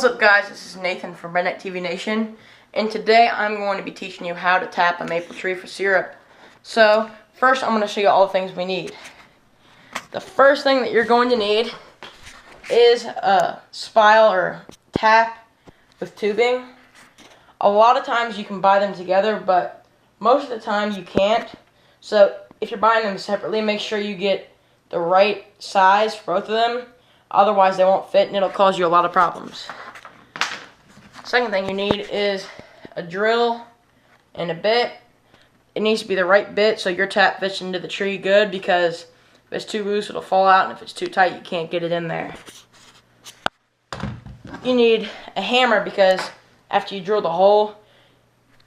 What's up, guys? This is Nathan from Redneck TV Nation, and today I'm going to be teaching you how to tap a maple tree for syrup. So first I'm going to show you all the things we need. The first thing that you're going to need is a spile or tap with tubing. A lot of times you can buy them together, but most of the time you can't. So if you're buying them separately, make sure you get the right size for both of them. Otherwise they won't fit and it'll cause you a lot of problems. Second thing you need is a drill and a bit. It needs to be the right bit so your tap fits into the tree good, because if it's too loose it'll fall out, and if it's too tight you can't get it in there. You need a hammer because after you drill the hole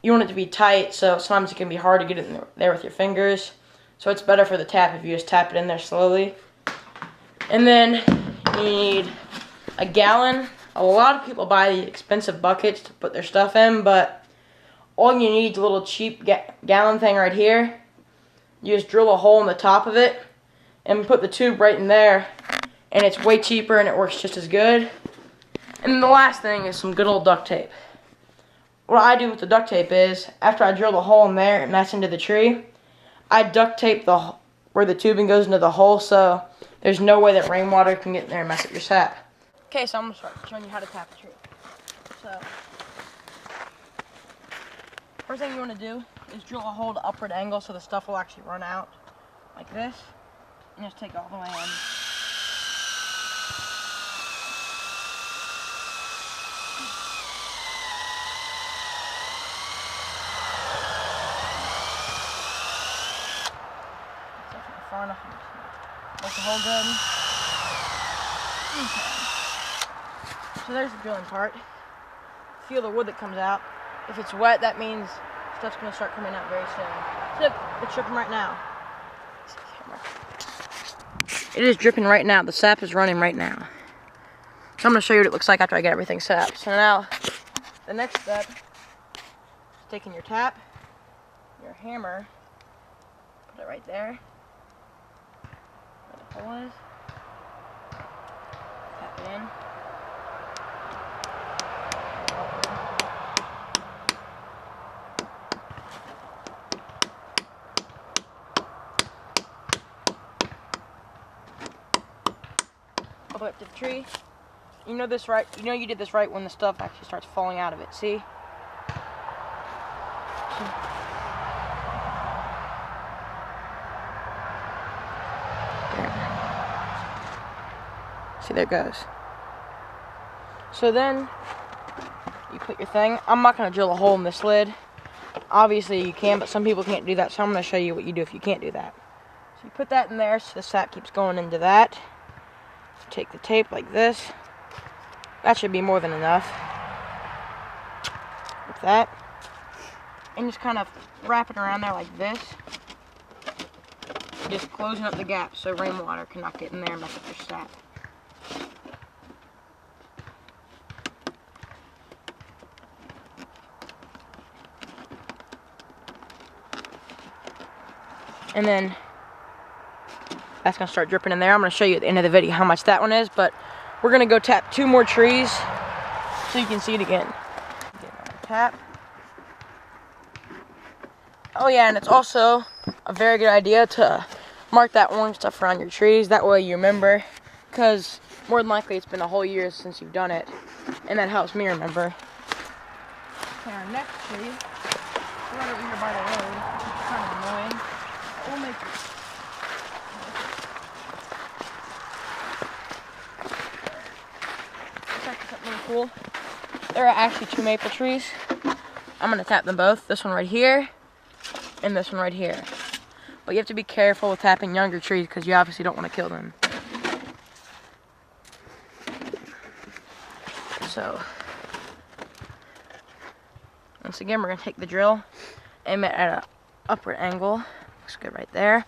you want it to be tight, so sometimes it can be hard to get it in there with your fingers. So it's better for the tap if you just tap it in there slowly. And then you need a gallon. A lot of people buy the expensive buckets to put their stuff in, but all you need is a little cheap gallon thing right here. You just drill a hole in the top of it and put the tube right in there, and it's way cheaper and it works just as good. And then the last thing is some good old duct tape. What I do with the duct tape is, after I drill the hole in there and that's into the tree, I duct tape where the tubing goes into the hole, so there's no way that rainwater can get in there and mess up your sap. Okay, so I'm going to start showing you how to tap a tree. So, first thing you want to do is drill a hole to upward angle so the stuff will actually run out like this, and just take it all the way in. Far enough to make the hole good. Okay. So there's the drilling part. Feel the wood that comes out. If it's wet, that means stuff's going to start coming out very soon. Look, it's dripping right now. It is dripping right now. The sap is running right now. So I'm going to show you what it looks like after I get everything set up. So now, the next step is taking your tap, your hammer, put it right there. Where the hole is. Tap it in. All the way up to the tree. You know this right. You know you did this right when the stuff actually starts falling out of it. See? See, there it goes. So then you put your thing. I'm not going to drill a hole in this lid. Obviously you can, but some people can't do that, so I'm going to show you what you do if you can't do that. So you put that in there so the sap keeps going into that. Take the tape like this. That should be more than enough. Like that. And just kind of wrap it around there like this. Just closing up the gap so rainwater cannot get in there and mess up your sap. And then that's going to start dripping in there. I'm going to show you at the end of the video how much that one is, but we're going to go tap 2 more trees so you can see it again. Tap. Oh yeah, and it's also a very good idea to mark that orange stuff around your trees. That way you remember, because more than likely it's been a whole year since you've done it, and that helps me remember. Okay, our next tree, right over here by the road, which is kind of annoying. We'll make it. It's actually something really cool. There are actually 2 maple trees. I'm going to tap them both. This one right here and this one right here. But you have to be careful with tapping younger trees because you obviously don't want to kill them. So, once again, we're going to take the drill, aim it at an upward angle. Looks good right there.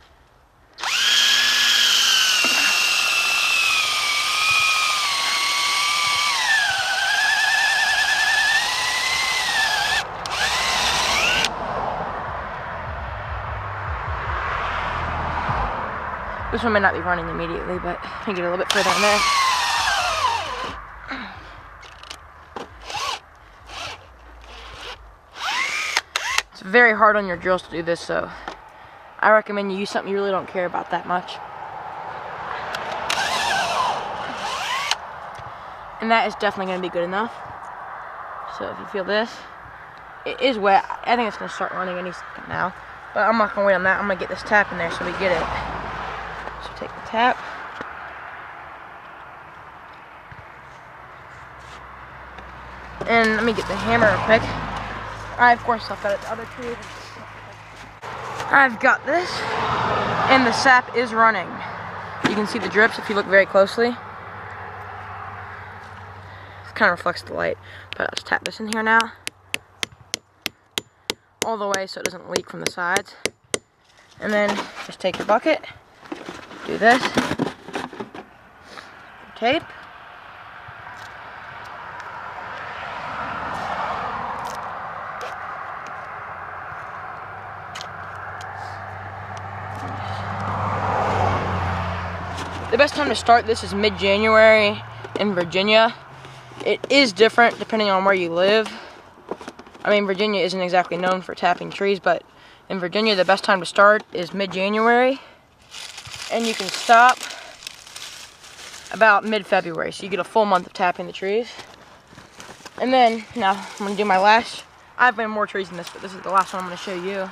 This one may not be running immediately, but you can get a little bit further in there. very hard on your drills to do this, so I recommend you use something you really don't care about that much. And that is definitely going to be good enough. So if you feel this, it is wet. I think it's going to start running any second now. But I'm not going to wait on that. I'm going to get this tap in there so we get it. So take the tap. And let me get the hammer real quick. Of course, I've got it the other tree. I've got this. And the sap is running. You can see the drips if you look very closely. It kind of reflects the light. But let's tap this in here now. All the way so it doesn't leak from the sides. And then just take your bucket. Do this. Tape. The best time to start this is mid-January in Virginia. It is different depending on where you live. I mean, Virginia isn't exactly known for tapping trees, but in Virginia the best time to start is mid-January. And you can stop about mid-February, so you get a full month of tapping the trees. And then, now I'm going to do my last. I have been more trees than this, but this is the last one I'm going to show you.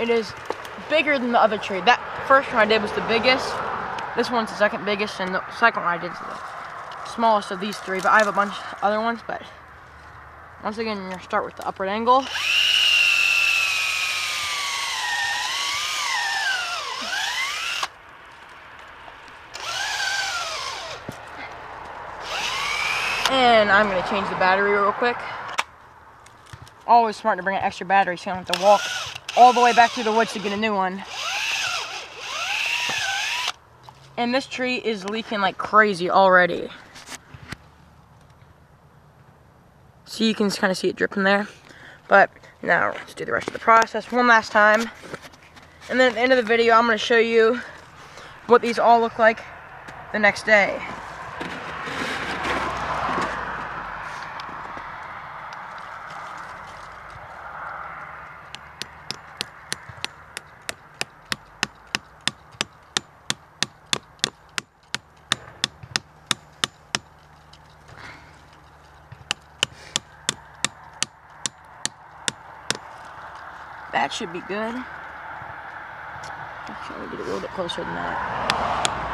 It is bigger than the other tree. That first one I did was the biggest. This one's the second biggest, and the second one I did is the smallest of these three, but I have a bunch of other ones. But once again, you're going to start with the upward angle. And I'm going to change the battery real quick. Always smart to bring an extra battery so you don't have to walk all the way back to the woods to get a new one. And this tree is leaking like crazy already. So you can kind of see it dripping there. But now let's do the rest of the process one last time. And then at the end of the video, I'm going to show you what these all look like the next day. That should be good. Actually, get it a little bit closer than that.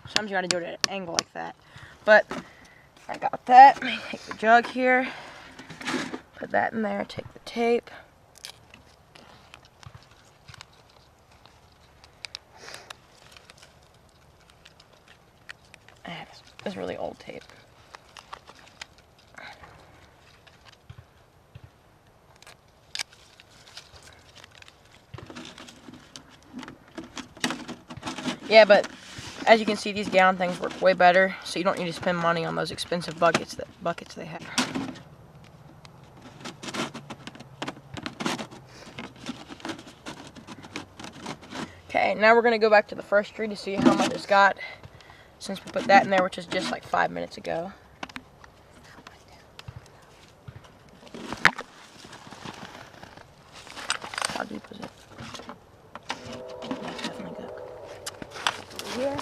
Sometimes you gotta do it at an angle like that. But I got that. Take the jug here. Put that in there. Take the tape. This is really old tape. Yeah, but as you can see, these gallon things work way better, so you don't need to spend money on those expensive buckets they have. Okay, now we're gonna go back to the first tree to see how much it's got. Since we put that in there, which is just like 5 minutes ago. How deep is it? That's definitely good. Over here.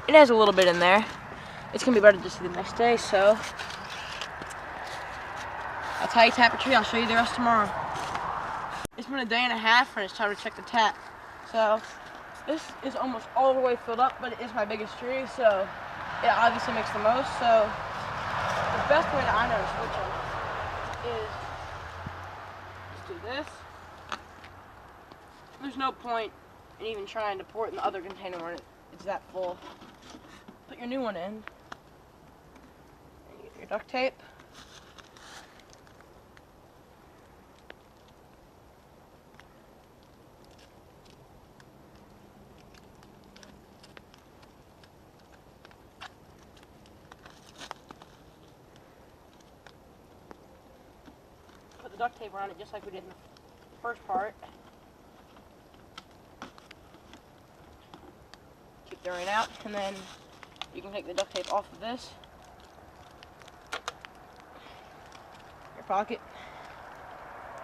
It has a little bit in there. It's gonna be better to see the next day, so that's how you tap a tree. I'll show you the rest tomorrow. It's been a day and a half and it's time to check the tap. So this is almost all the way filled up, but it is my biggest tree, so it obviously makes the most. So the best way that I know to switch them is just do this. There's no point in even trying to pour it in the other container when it's that full. Put your new one in. And you get your duct tape. duct tape around it just like we did in the first part. Keep the rain out, and then you can take the duct tape off of this. Your pocket.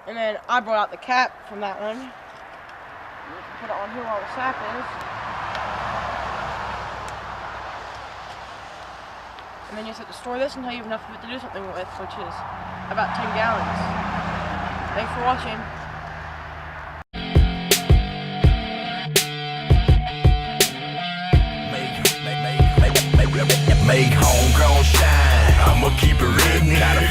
And then I brought out the cap from that one. You can put it on here while the sap is. And then you just have to store this until you have enough of it to do something with, which is about 10 gallons. Thanks for watching. Make homegrown shine. I'ma keep it written. Got a